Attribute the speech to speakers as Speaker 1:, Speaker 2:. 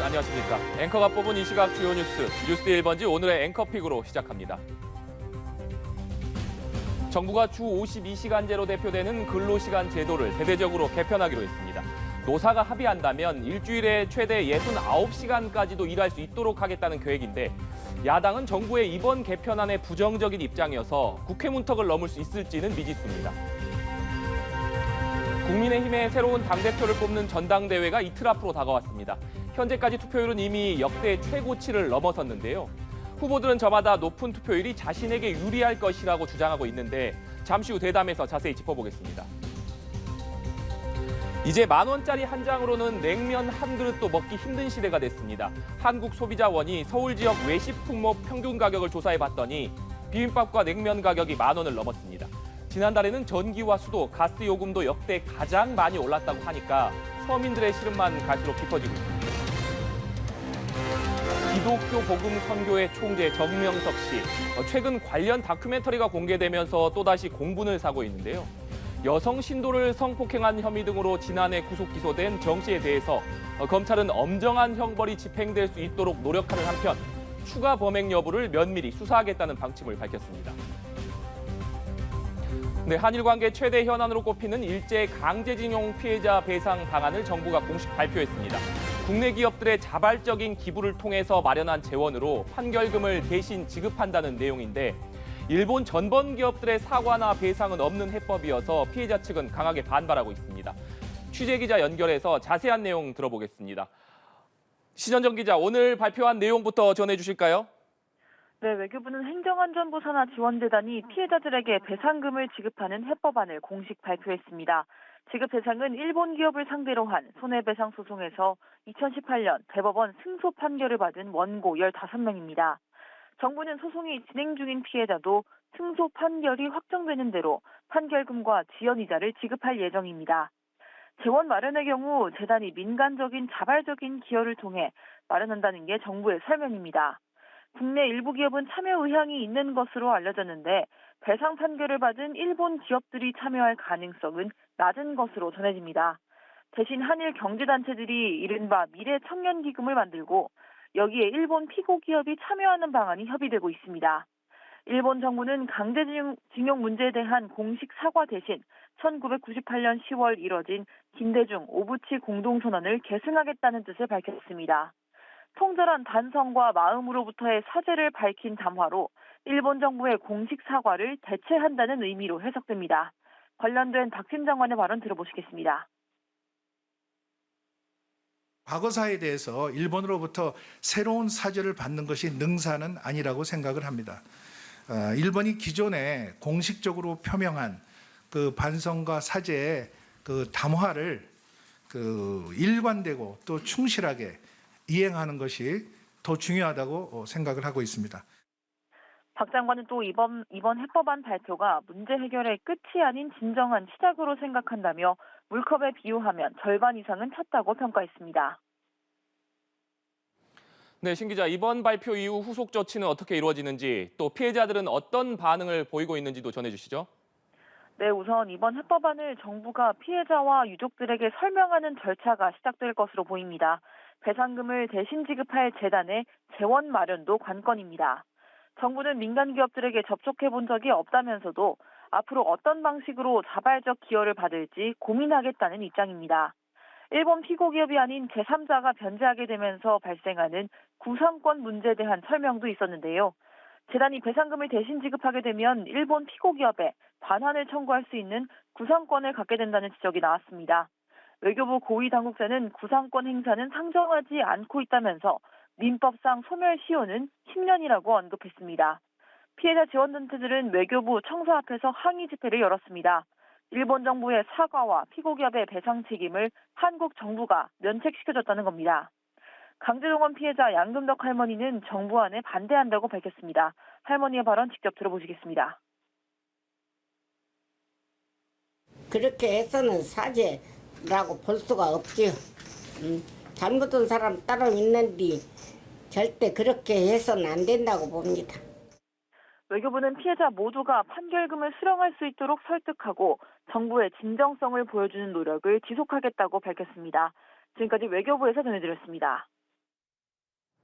Speaker 1: 안녕하십니까. 앵커가 뽑은 이 시각 주요 뉴스 1번지 오늘의 앵커픽으로 시작합니다. 정부가 주 52시간제로 대표되는 근로시간 제도를 대대적으로 개편하기로 했습니다. 노사가 합의한다면 일주일에 최대 69시간까지도 일할 수 있도록 하겠다는 계획인데 야당은 정부의 이번 개편안에 부정적인 입장이어서 국회 문턱을 넘을 수 있을지는 미지수입니다. 국민의힘의 새로운 당대표를 뽑는 전당대회가 이틀 앞으로 다가왔습니다. 현재까지 투표율은 이미 역대 최고치를 넘어섰는데요. 후보들은 저마다 높은 투표율이 자신에게 유리할 것이라고 주장하고 있는데 잠시 후 대담에서 자세히 짚어보겠습니다. 이제 10,000원짜리 한 장으로는 냉면 한 그릇도 먹기 힘든 시대가 됐습니다. 한국소비자원이 서울 지역 외식 품목 평균 가격을 조사해봤더니 비빔밥과 냉면 가격이 10,000원을 넘었습니다. 지난달에는 전기와 수도, 가스 요금도 역대 가장 많이 올랐다고 하니까 서민들의 시름만 갈수록 깊어지고 있습니다. 기독교 복음 선교회 총재 정명석 씨, 최근 관련 다큐멘터리가 공개되면서 또다시 공분을 사고 있는데요. 여성 신도를 성폭행한 혐의 등으로 지난해 구속 기소된 정 씨에 대해서 검찰은 엄정한 형벌이 집행될 수 있도록 노력하는 한편 추가 범행 여부를 면밀히 수사하겠다는 방침을 밝혔습니다. 네, 한일 관계 최대 현안으로 꼽히는 일제 강제징용 피해자 배상 방안을 정부가 공식 발표했습니다. 국내 기업들의 자발적인 기부를 통해서 마련한 재원으로 판결금을 대신 지급한다는 내용인데 일본 전범 기업들의 사과나 배상은 없는 해법이어서 피해자 측은 강하게 반발하고 있습니다. 취재기자 연결해서 자세한 내용 들어보겠습니다. 신현정 기자, 오늘 발표한 내용부터 전해주실까요?
Speaker 2: 네, 외교부는 행정안전부 산하 지원재단이 피해자들에게 배상금을 지급하는 해법안을 공식 발표했습니다. 지급 대상은 일본 기업을 상대로 한 손해배상 소송에서 2018년 대법원 승소 판결을 받은 원고 15명입니다. 정부는 소송이 진행 중인 피해자도 승소 판결이 확정되는 대로 판결금과 지연이자를 지급할 예정입니다. 재원 마련의 경우 재단이 민간적인 자발적인 기여를 통해 마련한다는 게 정부의 설명입니다. 국내 일부 기업은 참여 의향이 있는 것으로 알려졌는데 배상 판결을 받은 일본 기업들이 참여할 가능성은 낮은 것으로 전해집니다. 대신 한일 경제단체들이 이른바 미래청년기금을 만들고 여기에 일본 피고 기업이 참여하는 방안이 협의되고 있습니다. 일본 정부는 강제징용 문제에 대한 공식 사과 대신 1998년 10월 이뤄진 김대중 오부치 공동선언을 계승하겠다는 뜻을 밝혔습니다. 통절한 단성과 마음으로부터의 사죄를 밝힌 담화로 일본 정부의 공식 사과를 대체한다는 의미로 해석됩니다. 관련된 박진 장관의 발언 들어보시겠습니다.
Speaker 3: 과거사에 대해서 일본으로부터 새로운 사죄를 받는 것이 능사는 아니라고 생각을 합니다. 일본이 기존에 공식적으로 표명한 그 반성과 사죄의 그 담화를 일관되고 또 충실하게 이행하는 것이 더 중요하다고 생각을 하고 있습니다.
Speaker 2: 박 장관은 또 이번 해법안 발표가 문제 해결의 끝이 아닌 진정한 시작으로 생각한다며 물컵에 비유하면 절반 이상은 찼다고 평가했습니다.
Speaker 1: 네, 신 기자, 이번 발표 이후 후속 조치는 어떻게 이루어지는지 또 피해자들은 어떤 반응을 보이고 있는지도 전해주시죠.
Speaker 2: 네, 우선 이번 해법안을 정부가 피해자와 유족들에게 설명하는 절차가 시작될 것으로 보입니다. 배상금을 대신 지급할 재단의 재원 마련도 관건입니다. 정부는 민간 기업들에게 접촉해 본 적이 없다면서도 앞으로 어떤 방식으로 자발적 기여를 받을지 고민하겠다는 입장입니다. 일본 피고 기업이 아닌 제3자가 변제하게 되면서 발생하는 구상권 문제에 대한 설명도 있었는데요. 재단이 배상금을 대신 지급하게 되면 일본 피고 기업에 반환을 청구할 수 있는 구상권을 갖게 된다는 지적이 나왔습니다. 외교부 고위 당국자는 구상권 행사는 상정하지 않고 있다면서 민법상 소멸시효는 10년이라고 언급했습니다. 피해자 지원단체들은 외교부 청사 앞에서 항의 집회를 열었습니다. 일본 정부의 사과와 피고 기업의 배상 책임을 한국 정부가 면책시켜줬다는 겁니다. 강제동원 피해자 양금덕 할머니는 정부안에 반대한다고 밝혔습니다. 할머니의 발언 직접 들어보시겠습니다.
Speaker 4: 그렇게 해서는 사죄라고 볼 수가 없지요. 잘못한 사람 따로 있는데 절대 그렇게 해서는 안 된다고 봅니다.
Speaker 2: 외교부는 피해자 모두가 판결금을 수령할 수 있도록 설득하고 정부의 진정성을 보여주는 노력을 지속하겠다고 밝혔습니다. 지금까지 외교부에서 전해드렸습니다.